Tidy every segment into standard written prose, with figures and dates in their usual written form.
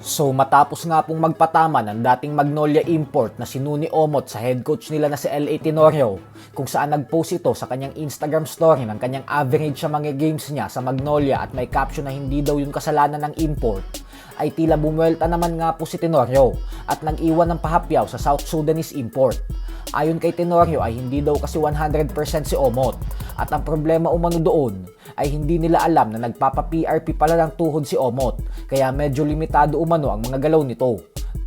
So matapos nga pong magpatama ng dating Magnolia import na si Nuni Omot sa head coach nila na si L.A. Tenorio, kung saan nag-post ito sa kanyang Instagram story ng kanyang average sa mga games niya sa Magnolia at may caption na hindi daw yun kasalanan ng import, ay tila bumuelta naman nga po si Tenorio at nag-iwan ng pahapyaw sa South Sudanese import. Ayon kay Tenorio ay hindi daw kasi 100% si Omot at ang problema umano doon ay hindi nila alam na nagpapa-PRP pala ng tuhod si Omot kaya medyo limitado umano ang mga galaw nito.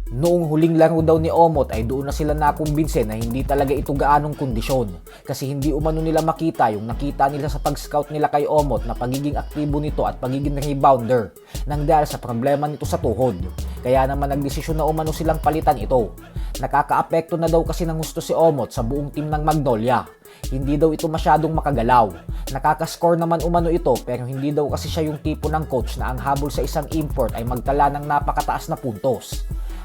Noong huling laro daw ni Omot ay doon na sila nakumbinse na hindi talaga ito gaanong kondisyon kasi hindi umano nila makita yung nakita nila sa pag-scout nila kay Omot na pagiging aktibo nito at pagiging rebounder nang dahil sa problema nito sa tuhod. Kaya naman nagdesisyon na umano silang palitan ito. Nakakaapekto na daw kasi ng gusto si Omot sa buong team ng Magnolia. Hindi daw ito masyadong makagalaw. Nakakascore naman umano ito pero hindi daw kasi siya yung tipo ng coach na ang habol sa isang import ay magtala ng napakataas na puntos.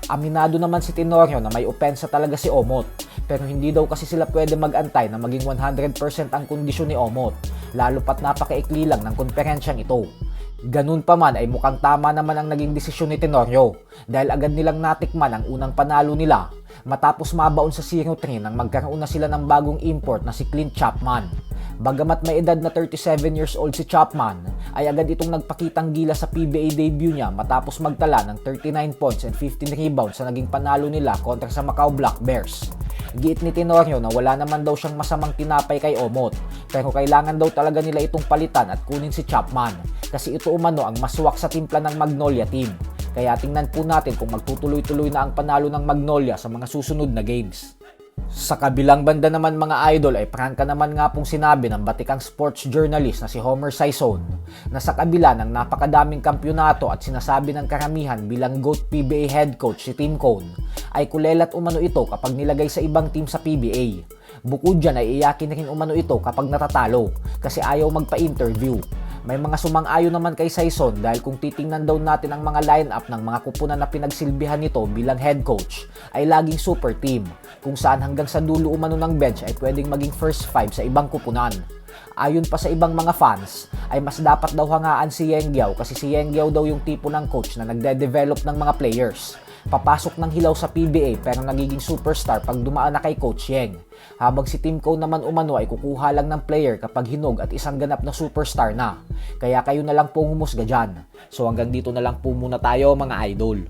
Aminado naman si Tenorio na may opensa talaga si Omot pero hindi daw kasi sila pwede mag-antay na maging 100% ang kondisyon ni Omot lalo pat napakaikli lang ng konferensyang ito. Ganun pa man ay mukhang tama naman ang naging desisyon ni Tenorio dahil agad nilang natikman ang unang panalo nila matapos mabaon sa 0-3 nang magkaroon na sila ng bagong import na si Clint Chapman. Bagamat may edad na 37 years old si Chapman, ay agad itong nagpakitang gila sa PBA debut niya matapos magtala ng 39 points and 15 rebounds sa naging panalo nila kontra sa Macau Black Bears. Giit ni Tenorio na wala naman daw siyang masamang tinapay kay Omot, pero kailangan daw talaga nila itong palitan at kunin si Chapman kasi ito umano ang maswak sa timpla ng Magnolia team. Kaya tingnan po natin kung magtutuloy-tuloy na ang panalo ng Magnolia sa mga susunod na games. Sa kabilang banda naman mga idol ay prangka naman nga pong sinabi ng batikang sports journalist na si Homer Sison na sa kabila ng napakadaming kampyonato at sinasabi ng karamihan bilang GOAT PBA head coach si Tim Cone ay kulelat umano ito kapag nilagay sa ibang team sa PBA. Bukod dyan ay iyakin rin umano ito kapag natatalo kasi ayaw magpa-interview. May mga sumang-ayon naman kay Sison dahil kung titingnan daw natin ang mga lineup ng mga kupunan na pinagsilbihan nito bilang head coach ay laging super team kung saan hanggang sa dulo umano ng bench ay pwedeng maging first five sa ibang kupunan. Ayon pa sa ibang mga fans ay mas dapat daw hangaan si Yengyao kasi si Yengyao daw yung tipo ng coach na nagde-develop ng mga players. Papasok ng hilaw sa PBA pero nagiging superstar pag dumaan na kay Coach Yeng. Habang si Tim Cone naman umano ay kukuha lang ng player kapag hinog at isang ganap na superstar na. Kaya kayo na lang po humusga dyan. So hanggang dito na lang po muna tayo mga idol.